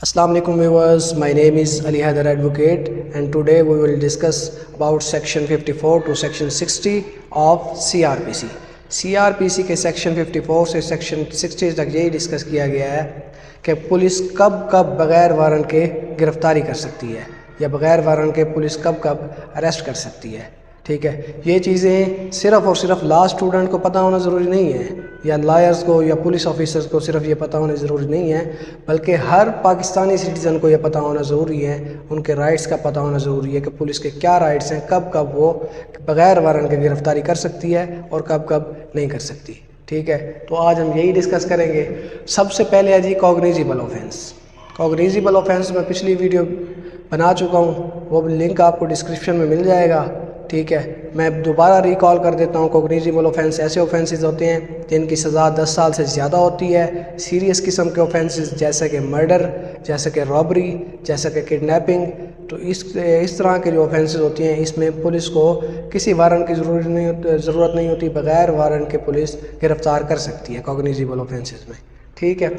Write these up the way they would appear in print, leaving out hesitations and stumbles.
Assalamu alaikum viewers, my name is Ali Haider Advocate and today we will discuss about section 54 to section 60 of CRPC. CRPC के section 54 से section 60 तक यही discuss किया गया है कि पुलिस कब कब बग़ैर वारंट के गिरफ़्तारी कर सकती है या बग़ैर वारंट के पुलिस कब कब अरेस्ट कर सकती है। ठीक है, ये चीज़ें सिर्फ़ और सिर्फ लॉ स्टूडेंट को पता होना ज़रूरी नहीं है या लॉयर्स को या पुलिस ऑफिसर्स को सिर्फ ये पता होना ज़रूरी नहीं है, बल्कि हर पाकिस्तानी सिटीज़न को ये पता होना ज़रूरी है, उनके राइट्स का पता होना ज़रूरी है कि पुलिस के क्या राइट्स हैं, कब कब वो बग़ैर वारंट के गिरफ़्तारी कर सकती है और कब कब नहीं कर सकती। ठीक है, तो आज हम यही डिस्कस करेंगे। सबसे पहले है जी कॉग्निजेबल ऑफेंस। कॉग्निजेबल ऑफेंस में पिछली वीडियो बना चुका हूँ, वो लिंक आपको डिस्क्रिप्शन में मिल जाएगा। ठीक है, मैं दोबारा रिकॉल कर देता हूँ। कॉग्निजेबल ऑफेंस ऐसे ऑफेंसेस होते हैं जिनकी सज़ा 10 साल से ज़्यादा होती है। सीरियस किस्म के ऑफेंसेस जैसे कि मर्डर, जैसे कि रॉबरी, जैसे कि किडनैपिंग, तो इस तरह के जो ऑफेंसेस होती हैं इसमें पुलिस को किसी वारंट की ज़रूरत नहीं होती, बग़ैर वारंट के पुलिस गिरफ़्तार कर सकती है कॉग्निजेबल ऑफेंसेस में। ठीक है,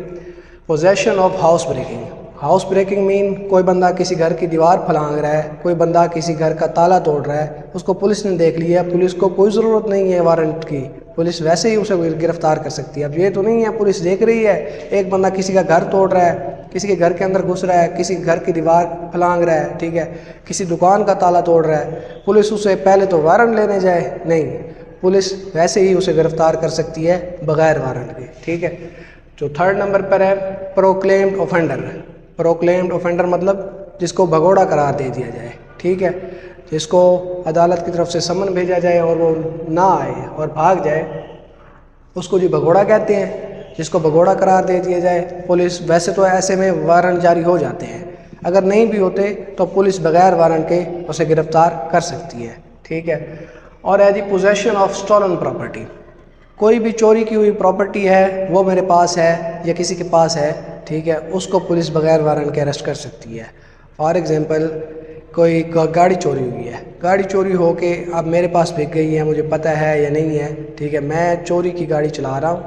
possession of house breaking. House breaking mean कोई बंदा किसी घर की दीवार फलांग रहा है, कोई बंदा किसी घर का ताला तोड़ रहा है, उसको पुलिस ने देख लिया, पुलिस को कोई ज़रूरत नहीं है वारंट की, पुलिस वैसे ही उसे गिरफ़्तार कर सकती है। अब ये तो नहीं है पुलिस देख रही है एक बंदा किसी का घर तोड़ रहा है, किसी के घर के अंदर घुस रहा है, किसी घर की दीवार फलांग रहा है, ठीक है, किसी दुकान का ताला तोड़ रहा है, पुलिस उसे पहले तो वारंट लेने जाए, नहीं, पुलिस वैसे ही उसे गिरफ़्तार कर सकती है बग़ैर वारंट के। ठीक है, जो थर्ड नंबर पर है प्रोक्लेम्ड ऑफेंडर। प्रोक्लेम्ड ऑफेंडर मतलब जिसको भगोड़ा करार दे दिया जाए। ठीक है, जिसको अदालत की तरफ से समन भेजा जाए और वो ना आए और भाग जाए, उसको जी भगोड़ा कहते हैं। जिसको भगोड़ा करार दे दिया जाए, पुलिस वैसे तो ऐसे में वारंट जारी हो जाते हैं, अगर नहीं भी होते तो पुलिस बग़ैर वारंट के उसे गिरफ़्तार कर सकती है। ठीक है, और है जी पोजेशन ऑफ स्टॉलन प्रॉपर्टी। कोई भी चोरी की हुई प्रॉपर्टी है, वो मेरे पास है या किसी के पास है, ठीक है, उसको पुलिस बग़ैर वारंट के अरेस्ट कर सकती है। फॉर एग्ज़ाम्पल कोई गाड़ी चोरी हुई है, गाड़ी चोरी हो के अब मेरे पास बिक गई है, मुझे पता है या नहीं है, ठीक है, मैं चोरी की गाड़ी चला रहा हूँ,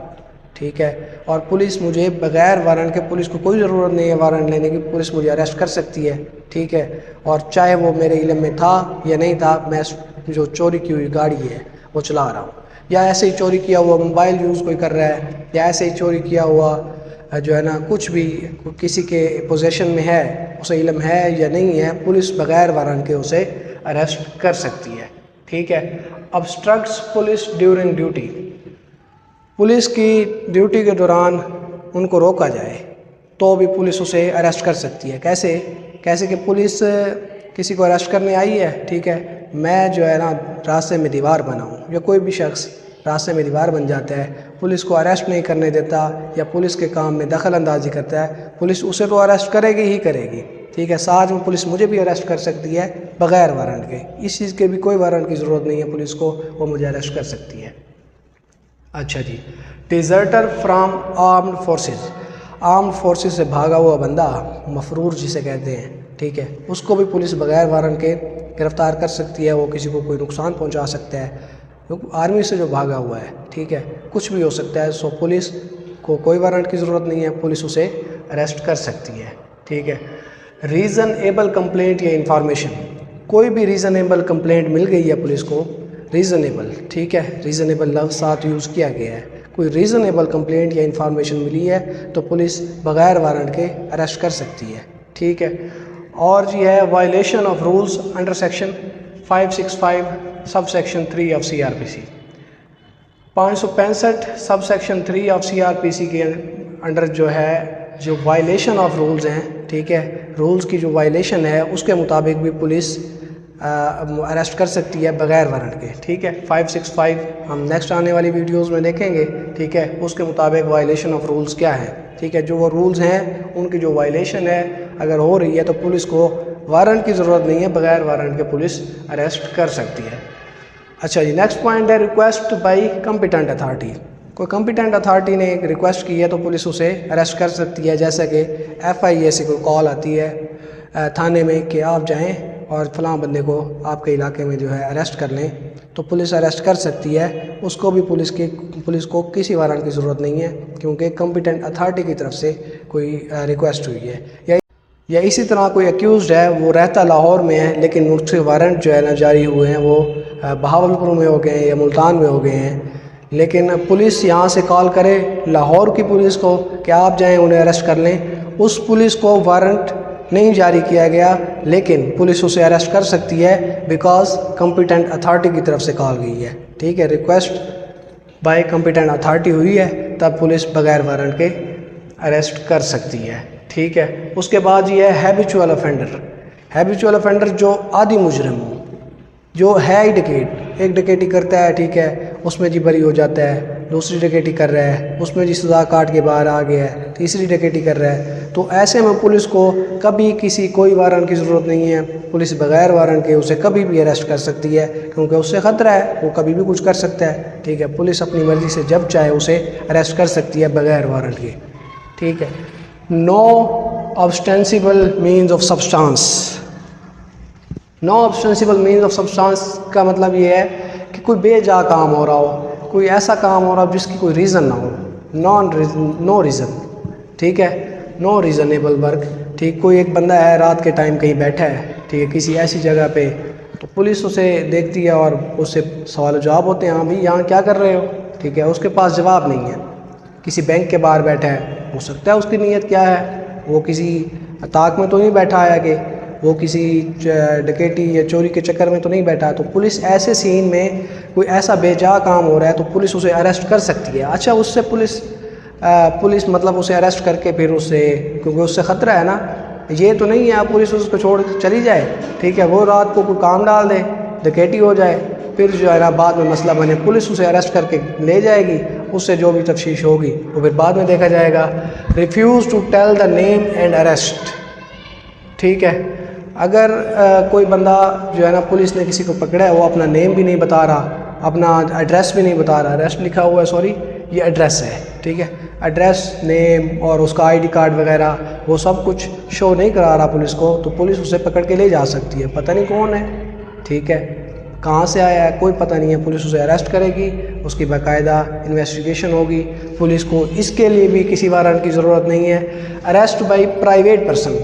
ठीक है, और पुलिस मुझे बग़ैर वारंट के, पुलिस को कोई ज़रूरत नहीं है वारंट लेने की, पुलिस मुझे अरेस्ट कर सकती है। ठीक है, और चाहे वो मेरे इल्म में था या नहीं था, मैं जो चोरी की हुई गाड़ी है वो चला रहा हूँ, या ऐसे ही चोरी किया हुआ मोबाइल यूज़ कोई कर रहा है, या ऐसे ही चोरी किया हुआ जो है ना कुछ भी किसी के पोजेशन में है, उसे इल्म है या नहीं है, पुलिस बग़ैर वारंट के उसे अरेस्ट कर सकती है। ठीक है, obstructs police during duty. Police की ड्यूटी के दौरान उनको रोका जाए तो भी पुलिस उसे अरेस्ट कर सकती है। कैसे कि पुलिस किसी को अरेस्ट करने आई है, ठीक है, मैं जो है ना रास्ते में दीवार बनाऊँ या कोई भी शख्स रास्ते में दीवार बन जाता है, पुलिस को अरेस्ट नहीं करने देता या पुलिस के काम में दखल अंदाजी करता है, पुलिस उसे तो अरेस्ट करेगी ही करेगी। ठीक है, साथ में पुलिस मुझे भी अरेस्ट कर सकती है बग़ैर वारंट के, इस चीज़ के भी कोई वारंट की ज़रूरत नहीं है पुलिस को, वो मुझे अरेस्ट कर सकती है। अच्छा जी, deserter from armed forces. Armed forces से भागा हुआ बंदा, मफरूर जिसे कहते हैं, ठीक है, उसको भी पुलिस बग़ैर वारंट के गिरफ़्तार कर सकती है। वो किसी को कोई नुकसान पहुंचा सकता है, आर्मी से जो भागा हुआ है, ठीक है, कुछ भी हो सकता है, सो पुलिस को कोई वारंट की ज़रूरत नहीं है, पुलिस उसे अरेस्ट कर सकती है। ठीक है, रीज़नेबल कंप्लेंट या इंफॉर्मेशन। कोई भी रीज़नेबल कंप्लेंट मिल गई है पुलिस को, रीज़नेबल, ठीक है, रीज़नेबल लफ्ज़ साथ यूज़ किया गया है, कोई रीज़नेबल कंप्लेंट या इंफॉर्मेशन मिली है तो पुलिस बग़ैर वारंट के अरेस्ट कर सकती है। ठीक है, और ये है violation of rules under section 565 sub section 3 of CRPC। 565 sub section 3 of CRPC के अंडर जो है जो वायलेशन ऑफ रूल्स हैं, ठीक है, रूल्स की जो वायलेशन है उसके मुताबिक भी पुलिस अरेस्ट कर सकती है बग़ैर वारंट के। ठीक है, 565 हम नेक्स्ट आने वाली वीडियोस में देखेंगे। ठीक है, उसके मुताबिक वायलेशन ऑफ रूल्स क्या है। ठीक है, जो वो रूल्स हैं उनकी जो वायलेशन है अगर हो रही है तो पुलिस को वारंट की ज़रूरत नहीं है, बग़ैर वारंट के पुलिस अरेस्ट कर सकती है। अच्छा जी, नेक्स्ट पॉइंट है रिक्वेस्ट बाई कम्पिटेंट अथॉरिटी। कोई कम्पिटेंट अथॉरिटी ने एक रिक्वेस्ट की है तो पुलिस उसे अरेस्ट कर सकती है। जैसे कि FIA से कोई कॉल आती है थाने में कि आप जाएं और फलां बंदे को आपके इलाके में जो है अरेस्ट कर लें, तो पुलिस अरेस्ट कर सकती है। उसको भी पुलिस को किसी वारंट की ज़रूरत नहीं है, क्योंकि कम्पिटेंट अथॉरिटी की तरफ से कोई रिक्वेस्ट हुई है। या یا اسی طرح کوئی ایکیوزڈ ہے وہ رہتا لاہور میں ہے لیکن اس کے وارنٹ جو ہے نا جاری ہوئے ہیں وہ بہاولپور میں ہو گئے ہیں یا ملتان میں ہو گئے ہیں، لیکن پولیس یہاں سے کال کرے لاہور کی پولیس کو کہ آپ جائیں انہیں اریسٹ کر لیں، اس پولیس کو وارنٹ نہیں جاری کیا گیا لیکن پولیس اسے اریسٹ کر سکتی ہے بیکاز کمپیٹنٹ اتھارٹی کی طرف سے کال گئی ہے، ٹھیک ہے، ریکویسٹ بائی کمپیٹنٹ اتھارٹی ہوئی ہے، تب پولیس بغیر وارنٹ کے اریسٹ کر سکتی ہے، ٹھیک ہے۔ اس کے بعد یہ ہے ہیبیچول افینڈر۔ ہیبیچول افینڈر جو عادی مجرم ہو، جو ہے ہی ڈکیٹ، ایک ڈکیٹی کرتا ہے، ٹھیک ہے، اس میں جی بری ہو جاتا ہے، دوسری ڈکیٹی کر رہا ہے، اس میں جی سزا کاٹ کے باہر آ گیا ہے، تیسری ڈکیٹی کر رہا ہے، تو ایسے میں پولیس کو کبھی کسی کوئی وارنٹ کی ضرورت نہیں ہے، پولیس بغیر وارنٹ کے اسے کبھی بھی اریسٹ کر سکتی ہے کیونکہ اس سے خطرہ ہے، وہ کبھی بھی کچھ کر سکتا ہے، ٹھیک ہے، پولیس اپنی مرضی سے جب چاہے اسے اریسٹ کر سکتی ہے بغیر وارنٹ کے، ٹھیک ہے۔ No ostensible means of subsistence. No ostensible means of subsistence کا مطلب یہ ہے کہ کوئی بے جا کام ہو رہا ہو، کوئی ایسا کام ہو رہا ہو جس کی کوئی ریزن نہ ہو، نو ریزن، ٹھیک ہے، نو ریزنیبل ورک، ٹھیک، کوئی ایک بندہ ہے رات کے ٹائم کہیں بیٹھا ہے، ٹھیک ہے، کسی ایسی جگہ پہ، تو پولیس اسے دیکھتی ہے اور اس سے سوال و جواب ہوتے ہیں، ہاں بھائی یہاں کیا کر رہے ہو، ٹھیک ہے، اس کے پاس جواب نہیں ہے، کسی بینک کے باہر بیٹھا ہے، ہو سکتا ہے اس کی نیت کیا ہے، وہ کسی طاق میں تو نہیں بیٹھا ہے کہ وہ کسی ڈکیٹی یا چوری کے چکر میں تو نہیں بیٹھا، تو پولیس ایسے سین میں کوئی ایسا بے جا کام ہو رہا ہے تو پولیس اسے اریسٹ کر سکتی ہے۔ اچھا، اس سے پولیس مطلب اسے اریسٹ کر کے پھر اس سے، کیونکہ اس سے خطرہ ہے نا، یہ تو نہیں ہے پولیس اس کو چھوڑ چلی جائے، ٹھیک ہے، وہ رات کو کوئی کام ڈال دے، ڈکیٹی ہو جائے، پھر جو ہے نا بعد میں مسئلہ بنے، پولیس اسے اریسٹ کر کے لے جائے گی، اس سے جو بھی تفتیش ہوگی وہ پھر بعد میں دیکھا جائے گا۔ Refuse to tell the name and arrest, ٹھیک ہے، اگر کوئی بندہ جو ہے نا پولیس نے کسی کو پکڑا ہے، وہ اپنا نیم بھی نہیں بتا رہا، اپنا ایڈریس بھی نہیں بتا رہا، اریسٹ لکھا ہوا ہے، سوری یہ ایڈریس ہے، ٹھیک ہے، ایڈریس، نیم اور اس کا آئی ڈی کارڈ وغیرہ وہ سب کچھ شو نہیں کرا رہا پولیس کو، تو پولیس اسے پکڑ کے لے جا سکتی ہے، پتہ نہیں کون ہے، ٹھیک ہے، کہاں سے آیا ہے کوئی پتہ نہیں ہے، پولیس اسے اریسٹ کرے گی، اس کی باقاعدہ انویسٹیگیشن ہوگی، پولیس کو اس کے لیے بھی کسی وارنٹ کی ضرورت نہیں ہے۔ Arrest by private person,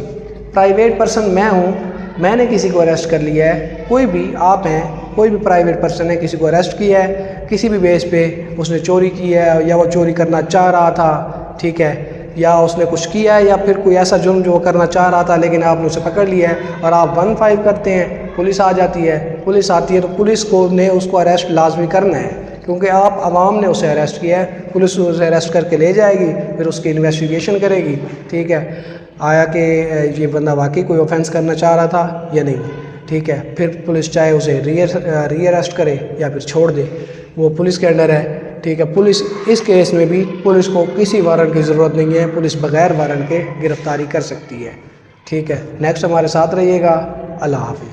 private person میں ہوں، میں نے کسی کو اریسٹ کر لیا ہے، کوئی بھی آپ ہیں، کوئی بھی پرائیویٹ پرسن ہے، کسی کو اریسٹ کیا ہے کسی بھی بیس پہ، اس نے چوری کی ہے یا وہ چوری کرنا چاہ رہا تھا، ٹھیک ہے، یا اس نے کچھ کیا ہے یا پھر کوئی ایسا جرم جو وہ کرنا چاہ رہا تھا لیکن آپ نے اسے پکڑ لیا ہے اور آپ 15 کرتے ہیں، پولیس آ جاتی ہے، پولیس آتی ہے تو پولیس کو نے اس کو اریسٹ لازمی کرنا ہے کیونکہ آپ عوام نے اسے اریسٹ کیا ہے، پولیس اسے اریسٹ کر کے لے جائے گی، پھر اس کی انویسٹیگیشن کرے گی، ٹھیک ہے، آیا کہ یہ بندہ واقعی کوئی آفینس کرنا چاہ رہا تھا یا نہیں، ٹھیک ہے، پھر پولیس چاہے اسے ری اریسٹ کرے یا پھر چھوڑ دے، وہ پولیس کے انڈر ہے، ٹھیک ہے، پولیس اس کیس میں بھی پولیس کو کسی وارنٹ کی ضرورت نہیں ہے، پولیس بغیر وارنٹ کے گرفتاری کر سکتی ہے، ٹھیک ہے۔ نیکسٹ ہمارے ساتھ رہیے گا، اللہ حافظ۔